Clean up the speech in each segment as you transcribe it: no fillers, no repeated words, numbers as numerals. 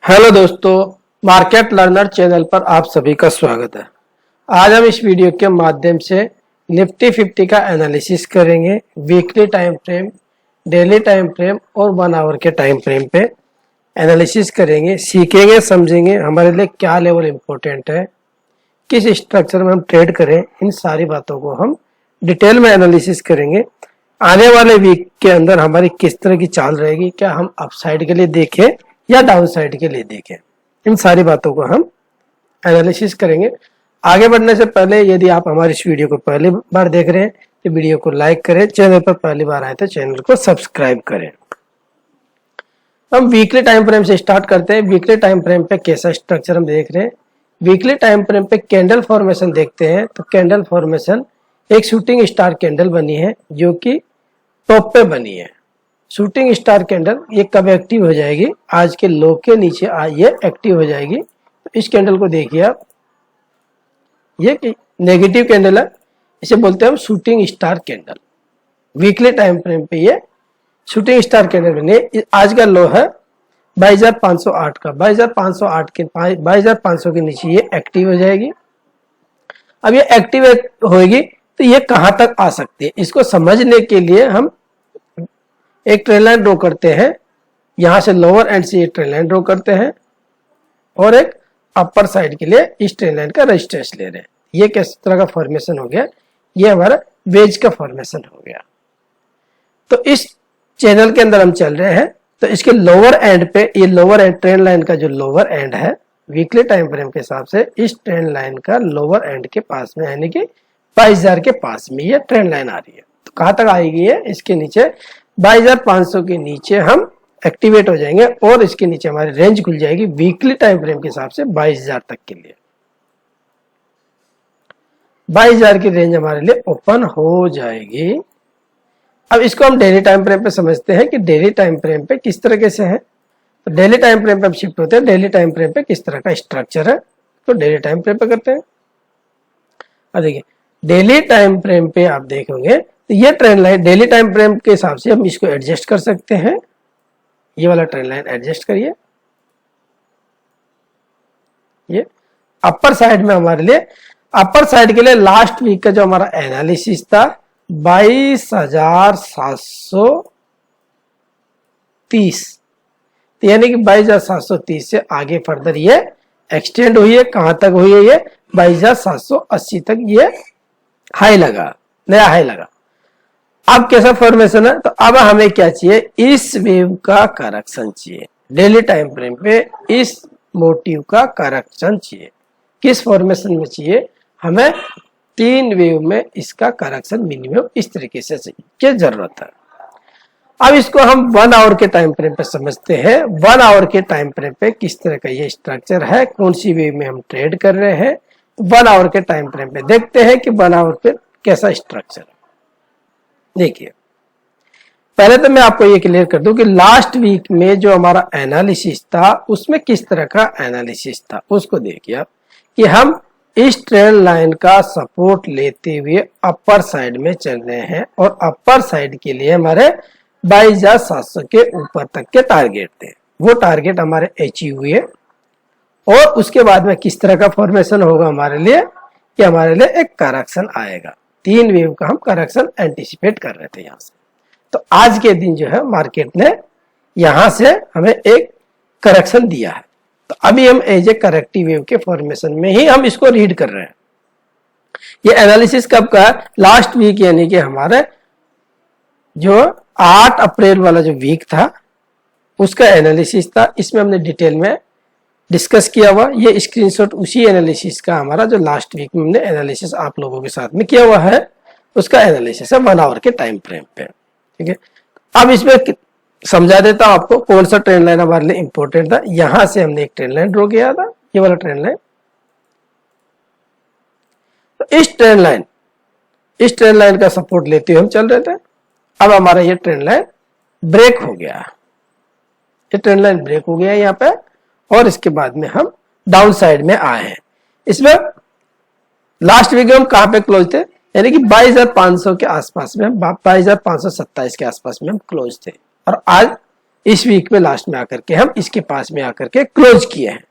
Hello दोस्तों, market learner channel पर आप सभी का स्वागत है। आज हम इस वीडियो के माध्यम से निफ्टी 50 का एनालिसिस करेंगे। Weekly time frame, daily time frame और 1 आवर के टाइम फ्रेम पे एनालिसिस करेंगे, सीखेंगे, समझेंगे हमारे लिए क्या लेवल इम्पोर्टेंट है, किस स्ट्रक्चर में हम ट्रेड करें। इन सारी बातों को हम डिटेल में एनालिसिस करेंगे। आने वाले वीक के अंदर हमारी किस तरह की चाल रहेगी, क्या हम अपसाइड के लिए देखें या डाउन साइड के लिए देखें, इन सारी बातों को हम एनालिसिस करेंगे। आगे बढ़ने से पहले यदि आप हमारे इस वीडियो को पहली बार देख रहे हैं तो वीडियो को लाइक करें, चैनल पर पहली बार आए तो चैनल को सब्सक्राइब करें। हम वीकली टाइम फ्रेम से स्टार्ट करते हैं। वीकली टाइम फ्रेम पे कैसा स्ट्रक्चर हम देख रहे हैं। वीकली टाइम फ्रेम पे कैंडल फॉर्मेशन देखते हैं तो कैंडल फॉर्मेशन एक शूटिंग स्टार कैंडल बनी है जो कि टॉप पे बनी है। शूटिंग स्टार कैंडल ये कब एक्टिव हो जाएगी, आज के लो के नीचे ये एक्टिव हो जाएगी। तो इस कैंडल को देखिए आप, ये नेगेटिव कैंडल है, इसे बोलते हैं हम shooting star candle. Weekly time frame पे ये शूटिंग स्टार कैंडल बनी। आज का लो है 22,508 का। 22,508 के 22,500 के नीचे ये एक्टिव हो जाएगी। अब ये एक्टिवेट होगी तो ये कहां तक आ सकती है, इसको समझने के लिए हम एक ट्रेन लाइन ड्रॉ करते हैं। यहां से लोअर एंड से एक ट्रेन लाइन ड्रॉ करते हैं और एक अपर साइड के लिए इस ट्रेन लाइन का रेजिस्टेंस ले रहे हैं। ये किस तरह का फॉर्मेशन हो गया, ये हमारा वेज का फॉर्मेशन हो गया। तो इस चैनल के अंदर हम चल रहे हैं तो इसके लोअर एंड पे, ये लोअर एंड ट्रेन लाइन का जो लोअर एंड है वीकली टाइम फ्रेम के हिसाब से, इस ट्रेन लाइन का लोअर एंड के पास में यानी कि 22,000 के पास में ये ट्रेन लाइन आ रही है। तो कहां तक आएगी है, इसके नीचे 22,500 के नीचे हम एक्टिवेट हो जाएंगे और इसके नीचे हमारी रेंज खुल जाएगी वीकली टाइम फ्रेम के हिसाब से 22,000 तक के लिए। 22,000 की रेंज हमारे लिए ओपन हो जाएगी। अब इसको हम डेली टाइम फ्रेम पे समझते हैं कि डेली टाइम फ्रेम पे किस तरीके से है। तो डेली टाइम फ्रेम पे हम शिफ्ट होते हैं, डेली टाइम फ्रेम पे किस तरह का स्ट्रक्चर है, तो डेली टाइम फ्रेम पे करते हैं। अब देखिए डेली टाइम फ्रेम पे आप देखोगे तो ये trend line daily time frame के हिसाब से हम इसको एडजस्ट कर सकते हैं। ये वाला ट्रेंड लाइन एडजस्ट करिए। ये अपर साइड में हमारे लिए, अपर साइड के लिए लास्ट वीक का जो हमारा एनालिसिस था 22,730, यानी कि 22,730 से आगे फर्दर ये एक्सटेंड हुई है। कहां तक हुई है, ये 22,780 तक ये हाई लगा, नया हाई लगा। अब कैसा फॉर्मेशन है, तो अब हमें क्या चाहिए, इस वेव का करेक्शन चाहिए। डेली टाइम फ्रेम पे इस मोटिव का करेक्शन चाहिए। किस फॉर्मेशन में चाहिए, हमें 3 वेव में इसका करेक्शन मिनिमम इस तरीके से चाहिए, क्या जरूरत है। अब इसको हम 1 आवर के टाइम फ्रेम पे समझते हैं। 1 आवर के टाइम फ्रेम पे किस तरह का ये स्ट्रक्चर है, कौन सी वेव में हम ट्रेड कर रहे हैं। 1 आवर के टाइम फ्रेम पे देखते हैं कि 1 आवर पे कैसा स्ट्रक्चर है। देखिए पहले तो मैं आपको ये क्लियर कर दूं कि लास्ट वीक में जो हमारा एनालिसिस था उसमें किस तरह का एनालिसिस था, उसको देखिए आप कि हम इस ट्रेंड लाइन का सपोर्ट लेते हुए अपर साइड में चल रहे हैं और अपर साइड के लिए हमारे 22,700 के ऊपर तक के टारगेट थे। वो टारगेट हमारे अचीव हुए और उसके बाद में किस तरह का फॉर्मेशन होगा हमारे लिए, कि हमारे लिए एक करेक्शन आएगा। 3 वेव का हम करेक्शन एंटिसिपेट कर रहे थे यहां से। तो आज के दिन जो है मार्केट ने यहां से हमें एक करेक्शन दिया है। तो अभी हम एज ए करेक्टिव वेव के फॉर्मेशन में ही हम इसको रीड कर रहे हैं। ये एनालिसिस कब का है, लास्ट वीक, यानी कि हमारे जो 8 अप्रैल वाला जो वीक था उसका एनालिसिस था। इसमें हमने डिटेल में डिस्कस किया हुआ। ये स्क्रीनशॉट उसी एनालिसिस का हमारा जो लास्ट वीक में हमने एनालिसिस आप लोगों के साथ में किया हुआ है, उसका एनालिसिस है 1 आवर के टाइम फ्रेम पे। ठीक है, अब इसमें समझा देता हूं आपको कौन सा ट्रेंड लाइन हमारे लिए इंपॉर्टेंट था। यहां से हमने एक ट्रेंड लाइन ड्रॉ किया था, ये वाला ट्रेंड लाइन। तो इस ट्रेंड लाइन का सपोर्ट लेते हुए हम चल रहे थे। अब हमारा ये ट्रेंड लाइन ब्रेक हो गया, ये ट्रेंड लाइन ब्रेक हो गया यहाँ पे और इसके बाद में हम डाउन साइड में आए हैं। इसमें लास्ट वीक हम कहां पे क्लोज थे, यानी कि 22,500 के आसपास में, 22,527 के आसपास में हम क्लोज थे और आज इस वीक में लास्ट में आकर के हम इसके पास में आकर के क्लोज किए हैं।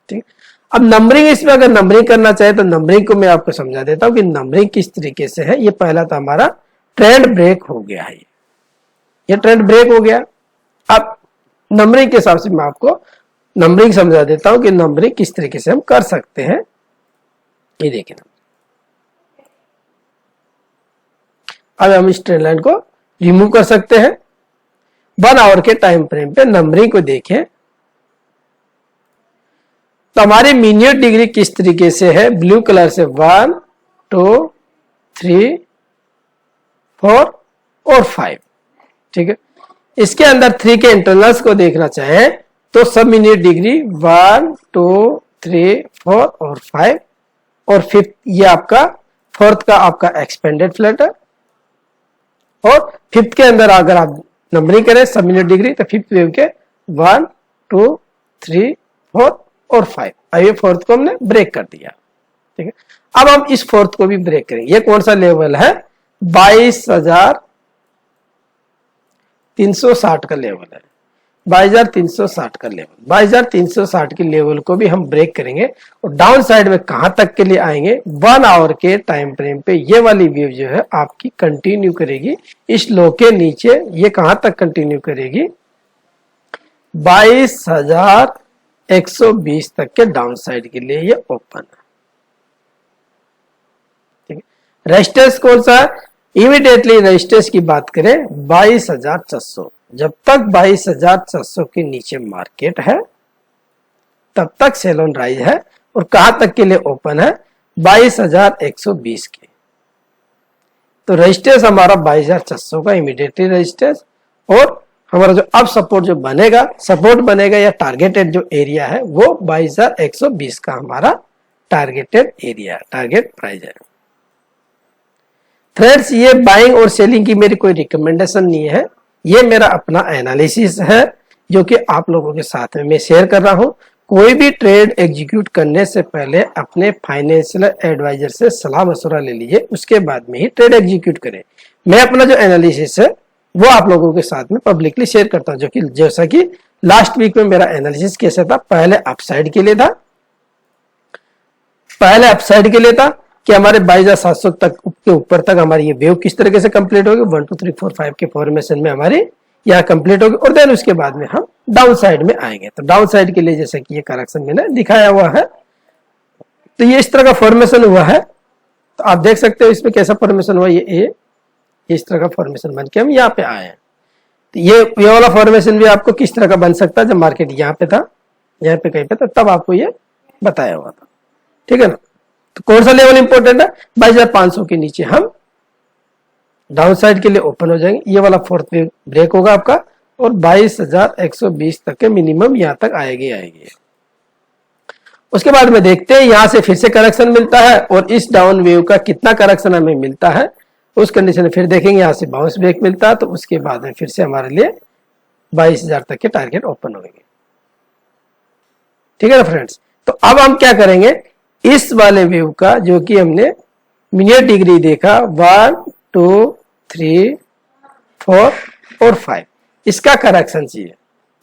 ठीक, अब नंबरिंग, इसमें अगर नंबरिंग करना चाहे तो नंबरिंग को मैं आपको समझा देता हूं कि नंबरिंग किस तरीके से है। ये पहला तो हमारा ट्रेंड ब्रेक हो गया है, ये ट्रेंड ब्रेक हो गया। अब नंबरिंग के हिसाब से मैं आपको नंबरिंग समझा देता हूं कि नंबरिंग किस तरीके से हम कर सकते हैं। ये देखिए, अब हम इस ट्रेंड लाइन को रिमूव कर सकते हैं। 1 आवर के टाइम फ्रेम पे नंबरिंग को देखें तो हमारी मिनिट डिग्री किस तरीके से है, ब्लू कलर से 1 2 3 4 और 5। ठीक है, इसके अंदर 3 के इंटरनल्स को देखना चाहे तो सब मिनिट डिग्री 1 2 3 4 और 5 और फिफ्थ, ये आपका फोर्थ का आपका एक्सपेंडेड फ्लैट है। और फिफ्थ के अंदर अगर आप नंबरिंग करें सब मिनिट डिग्री तो फिफ्थ वेव के 1 2 3 4 और 5। ये फोर्थ को हमने ब्रेक कर दिया। ठीक है, अब हम इस फोर्थ को भी ब्रेक करेंगे। ये कौन सा लेवल है, 22,360 का लेवल है, 22,360 का लेवल। 22,360 के लेवल को भी हम ब्रेक करेंगे और डाउन साइड में कहां तक के लिए आएंगे, 1 आवर के टाइम फ्रेम पे ये वाली वेव जो है आपकी कंटिन्यू करेगी इस लो के नीचे। ये कहां तक कंटिन्यू करेगी, 22,120 तक के डाउन साइड के लिए ये ओपन है। ठीक है, रेजिस्टेंस कौन सा है, इमीडिएटली रेजिस्टेंस की बात करें 22,400। जब तक 22,400 के नीचे मार्केट है तब तक सेल ऑन राइज है। और कहां तक के लिए ओपन है, 22,120 के। तो रेजिस्टेंस हमारा 22,400 का इमीडिएटली रेजिस्टेंस, और हमारा जो अब सपोर्ट जो बनेगा, सपोर्ट बनेगा या टारगेटेड जो एरिया है वो 22,120 का हमारा टारगेटेड एरिया, टारगेट प्राइस है। फ्रेंड्स, ये बाइंग और सेलिंग की मेरी कोई रिकमेंडेशन नहीं है, ये मेरा अपना एनालिसिस है जो कि आप लोगों के साथ में मैं शेयर कर रहा हूं। कोई भी ट्रेड एग्जीक्यूट करने से पहले अपने फाइनेंशियल एडवाइजर से सलाह मशवरा ले लीजिए, उसके बाद में ही ट्रेड एग्जीक्यूट करें। मैं अपना जो एनालिसिस है वो आप लोगों के साथ में पब्लिकली शेयर करता हूं, जो कि जैसा कि लास्ट वीक में मेरा एनालिसिस कैसा था, पहले अपसाइड के लिए था, पहले अपसाइड के लिए था कि हमारे 22,700 तक के ऊपर तक हमारी ये वेव किस तरीके से कंप्लीट होगी, 1 2 3 4 5 के फॉर्मेशन में हमारी यहाँ कंप्लीट होगी, और देन उसके बाद में हम डाउन साइड में आएंगे। तो डाउन साइड के लिए जैसे कि ये करेक्शन मैंने दिखाया हुआ है, तो ये इस तरह का फॉर्मेशन हुआ है। तो आप देख सकते हो इसमें कैसा फॉर्मेशन हुआ, ये इस तरह का फॉर्मेशन बन के हम यहाँ पे आए हैं। तो ये वाला फॉर्मेशन भी आपको किस तरह का बन सकता है, जब मार्केट यहाँ पे था, यहाँ पे कहीं पे था, तब आपको ये बताया हुआ था। ठीक है ना, तो कौन सा लेवल इंपॉर्टेंट है, 22,500 के नीचे हम डाउन साइड के लिए ओपन हो जाएंगे। ये वाला फोर्थ वेव ब्रेक होगा आपका, और 22,120 तक के मिनिमम यहाँ तक आएगी। उसके बाद में देखते हैं यहां से फिर से करेक्शन मिलता है, और इस डाउन वेव का कितना करेक्शन हमें मिलता है, उस कंडीशन में फिर देखेंगे यहां से बाउंस ब्रेक मिलता है, तो उसके बाद में फिर से हमारे लिए 22,000 तक के टारगेट ओपन होंगे। ठीक है ना फ्रेंड्स, तो अब हम क्या करेंगे, इस वाले वेव का जो कि हमने मिनिट डिग्री देखा 1 2 3 4 और 5, इसका करेक्शन चाहिए।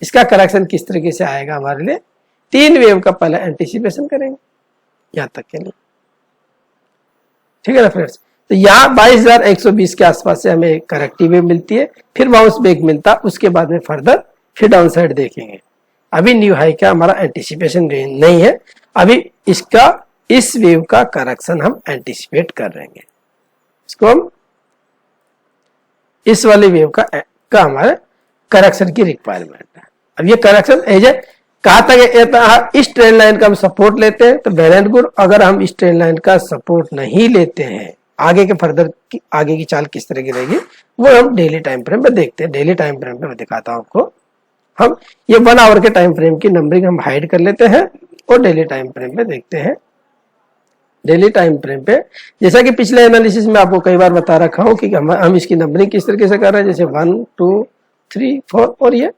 इसका करेक्शन किस तरीके से आएगा हमारे लिए, 3 वेव का पहले एंटीसिपेशन करेंगे यहां तक के लिए। ठीक है ना फ्रेंड्स, तो यहाँ 22,120 के आसपास से हमें करेक्टिव वेव मिलती है, फिर बाउंस बैक मिलता है, उसके बाद में फर्दर फिर डाउन साइड देखेंगे। अभी न्यू हाई का हमारा एंटीसिपेशन नहीं है, अभी इसका इस वेव का करेक्शन हम एंटीसिपेट कर रहे हैं। इसको हम इस वाली वेव का हमारे करेक्शन की रिक्वायरमेंट है। अब ये करेक्शन एज ए कहां तक, इस ट्रेंड लाइन का हम सपोर्ट लेते हैं तो वेल एंड गुड। अगर हम इस ट्रेंड लाइन का सपोर्ट नहीं लेते हैं, आगे के फर्दर आगे की चाल किस तरह की रहेगी वो हम डेली टाइम फ्रेम में देखते हैं। डेली टाइम फ्रेम में मैं दिखाता हूं आपको। हम ये 1 आवर के टाइम फ्रेम की नंबरिंग हम हाइड कर लेते हैं और डेली टाइम फ्रेम में देखते हैं। डेली टाइम फ्रेम पे जैसा कि पिछले एनालिसिस में आपको कई बार बता रखा हूं कि हम इसकी नंबरिंग किस तरीके से कर रहे हैं, जैसे 1 2 3 4 और ये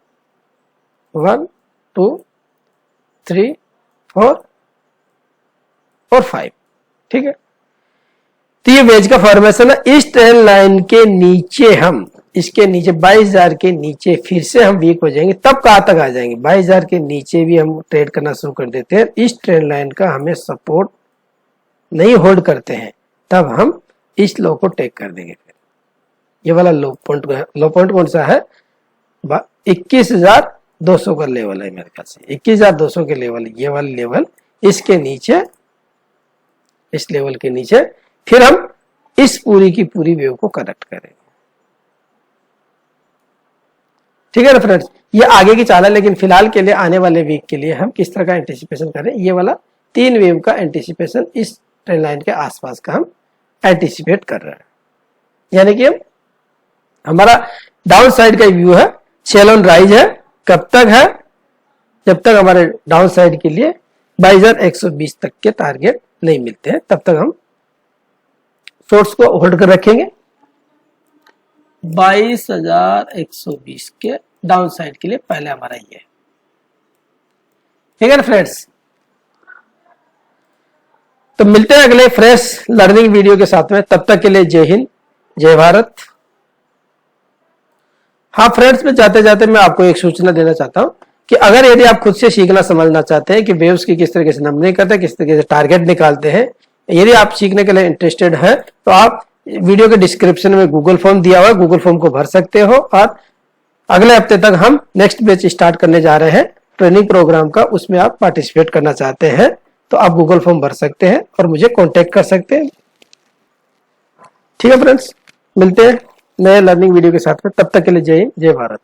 1 2 3 4 और 5। ठीक है, तो ये वेज का फॉर्मेशन है। इस ट्रेंड लाइन के नीचे हम इसके नीचे 22,000 के नीचे फिर से हम वीक हो जाएंगे, तब कहां तक आ जाएंगे, 22,000 के नीचे भी हम ट्रेड करना शुरू कर देते हैं। इस ट्रेंड लाइन का हमें सपोर्ट नहीं होल्ड करते हैं, तब हम इस लो को टेक कर देंगे। ये वाला लो पॉइंट कौन सा है, 21,200 का लेवल है मेरे ख्याल से, 21,200 के लेवल, ये वाला लेवल, इसके नीचे, इस लेवल के नीचे फिर हम इस पूरी की पूरी वेव को करेक्ट करेंगे। ठीक है ना फ्रेंड्स, ये आगे की चाल है, लेकिन फिलहाल के लिए आने वाले वीक के लिए हम किस तरह का एंटिसिपेशन करें, ये वाला 3 वेव का एंटिसिपेशन इस ट्रेंड लाइन के आसपास का हम एंटिसिपेट कर रहे हैं। यानी कि हमारा डाउन साइड का व्यू है, सेल ऑन राइज है, कब तक है, जब तक हमारे डाउन साइड के लिए 22,120 तक के टारगेट नहीं मिलते हैं, तब तक हम शॉर्ट्स को होल्ड कर रखेंगे। 22,120 के डाउन साइड के लिए पहले हमारा ये है। ठीक है ना फ्रेंड्स, तो मिलते हैं अगले फ्रेश लर्निंग वीडियो के साथ में, तब तक के लिए जय हिंद, जय भारत। हाँ फ्रेंड्स, में जाते जाते मैं आपको एक सूचना देना चाहता हूं कि अगर यदि आप खुद से सीखना समझना चाहते हैं कि वेव्स की किस तरीके से नंबरिंग करते हैं, किस तरीके से टारगेट निकालते हैं, यदि आप सीखने के लिए इंटरेस्टेड हैं तो आप वीडियो के डिस्क्रिप्शन में गूगल फॉर्म दिया हुआ है, गूगल फॉर्म को भर सकते हो। और अगले हफ्ते तक हम नेक्स्ट बैच स्टार्ट करने जा रहे हैं ट्रेनिंग प्रोग्राम का, उसमें आप पार्टिसिपेट करना चाहते हैं तो आप गूगल फॉर्म भर सकते हैं और मुझे कांटेक्ट कर सकते हैं। ठीक है फ्रेंड्स, मिलते हैं नए लर्निंग वीडियो के साथ में, तब तक के लिए जय हिंद, जय भारत।